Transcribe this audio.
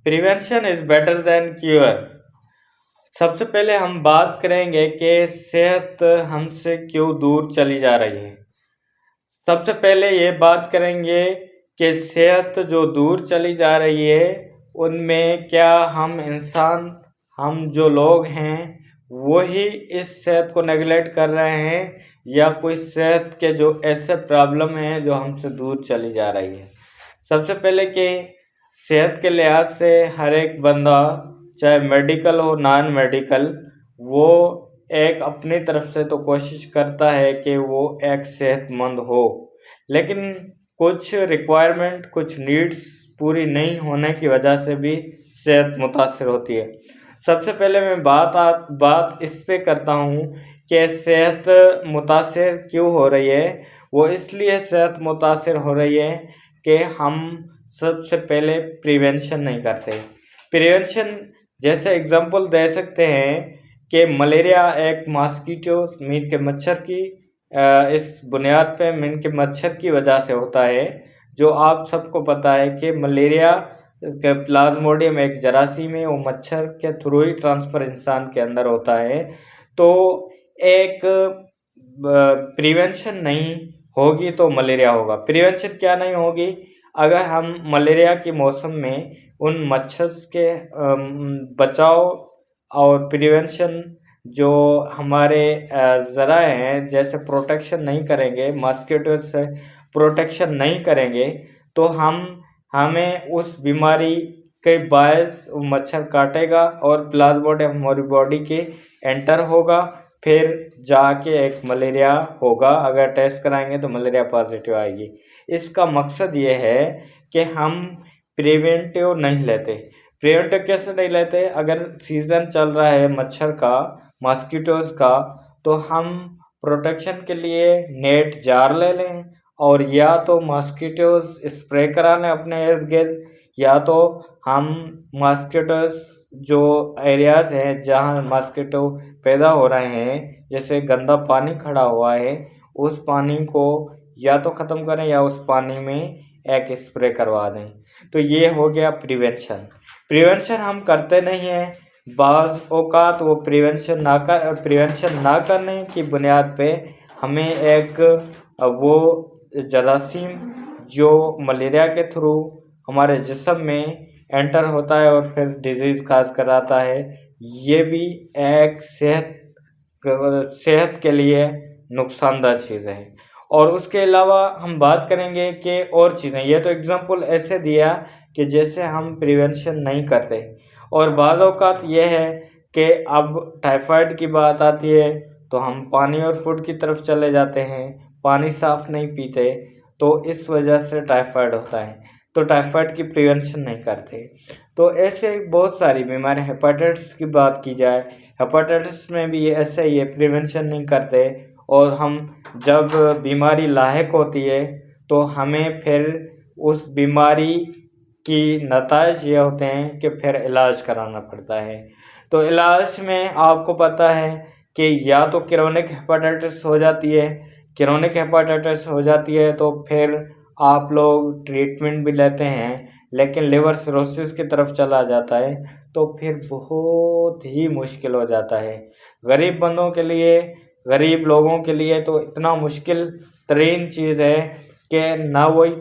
Prevention is better than cure. سب سے پہلے ہم بات کریں گے کہ صحت ہم سے کیوں دور چلی جا رہی ہے۔ سب سے پہلے یہ بات کریں گے کہ صحت جو دور چلی جا رہی ہے ان میں کیا ہم جو لوگ ہیں وہی اس صحت کو نیگلیکٹ کر رہے ہیں یا کوئی صحت کے جو ایسے پرابلم ہیں جو ہم سے دور چلی جا رہی ہے۔ سب سے پہلے کہ صحت کے لحاظ سے ہر ایک بندہ چاہے میڈیکل ہو نان میڈیکل وہ ایک اپنی طرف سے تو کوشش کرتا ہے کہ وہ ایک صحت مند ہو، لیکن کچھ ریکوائرمنٹ کچھ نیڈس پوری نہیں ہونے کی وجہ سے بھی صحت متاثر ہوتی ہے۔ سب سے پہلے میں بات اس پہ کرتا ہوں کہ صحت متاثر کیوں ہو رہی ہے۔ وہ اس لیے صحت متاثر ہو رہی ہے کہ ہم سب سے پہلے پریونشن نہیں کرتے۔ پریونشن جیسے اگزامپل دے سکتے ہیں کہ ملیریا ایک ماسکیٹو مین کے مچھر کی اس بنیاد پہ مین کے مچھر کی وجہ سے ہوتا ہے، جو آپ سب کو پتہ ہے کہ ملیریا پلازموڈیم ایک جراثیم ہے، وہ مچھر کے تھرو ہی ٹرانسفر انسان کے اندر ہوتا ہے۔ تو ایک پریونشن نہیں ہوگی تو ملیریا ہوگا۔ پریونشن کیا نہیں ہوگی؟ اگر ہم ملیریا کے موسم میں ان مچھر کے بچاؤ اور پریونشن جو ہمارے ذرائع ہیں جیسے پروٹیکشن نہیں کریں گے، ماسکیٹو سے پروٹیکشن نہیں کریں گے تو ہمیں اس بیماری کے باعث مچھر کاٹے گا اور پلازموڈیم ہماری باڈی کے انٹر ہوگا، پھر جا کے ایک ملیریا ہوگا۔ اگر ٹیسٹ کرائیں گے تو ملیریا پازیٹیو آئے گی۔ اس کا مقصد یہ ہے کہ ہم پریونٹیو نہیں لیتے۔ پریونٹیو کیسے نہیں لیتے؟ اگر سیزن چل رہا ہے مچھر کا، ماسکیٹوز کا، تو ہم پروٹیکشن کے لیے نیٹ جار لے لیں اور یا تو ماسکیٹوز اسپرے کرا لیں اپنے ارد گرد، یا تو ہم ماسکیٹوز جو ایریاز ہیں جہاں ماسکیٹو پیدا ہو رہے ہیں، جیسے گندا پانی کھڑا ہوا ہے، اس پانی کو یا تو ختم کریں یا اس پانی میں ایک اسپرے کروا دیں۔ تو یہ ہو گیا پریونشن۔ پریونشن ہم کرتے نہیں ہیں۔ بعض اوقات وہ پریونشن نہ کرنے کی بنیاد پہ ہمیں ایک وہ جراثیم جو ملیریا کے تھرو ہمارے جسم میں انٹر ہوتا ہے اور پھر ڈیزیز کاز کراتا ہے، یہ بھی ایک صحت کے لیے نقصان دہ چیز ہے۔ اور اس کے علاوہ ہم بات کریں گے کہ اور چیزیں، یہ تو اگزامپل ایسے دیا کہ جیسے ہم پریونشن نہیں کرتے۔ اور بعض اوقات یہ ہے کہ اب ٹائیفائڈ کی بات آتی ہے تو ہم پانی اور فوڈ کی طرف چلے جاتے ہیں، پانی صاف نہیں پیتے تو اس وجہ سے ٹائیفائڈ ہوتا ہے، تو ٹائیفائڈ کی پریونشن نہیں کرتے۔ تو ایسے بہت ساری بیماری، ہیپاٹائٹس کی بات کی جائے، ہیپاٹائٹس میں بھی ایسے ہی ہے، پریونشن نہیں کرتے، اور ہم جب بیماری لاحق ہوتی ہے تو ہمیں پھر اس بیماری کی نتائج یہ ہوتے ہیں کہ پھر علاج کرانا پڑتا ہے۔ تو علاج میں آپ کو پتہ ہے کہ یا تو کرونک ہیپاٹائٹس ہو جاتی ہے، کرونک ہیپاٹائٹس ہو جاتی ہے تو پھر آپ لوگ ٹریٹمنٹ بھی لیتے ہیں، لیکن لیور سیروسس کی طرف چلا جاتا ہے تو پھر بہت ہی مشکل ہو جاتا ہے۔ غریب بندوں کے لیے، غریب لوگوں کے لیے تو اتنا مشکل ترین چیز ہے کہ نہ وہی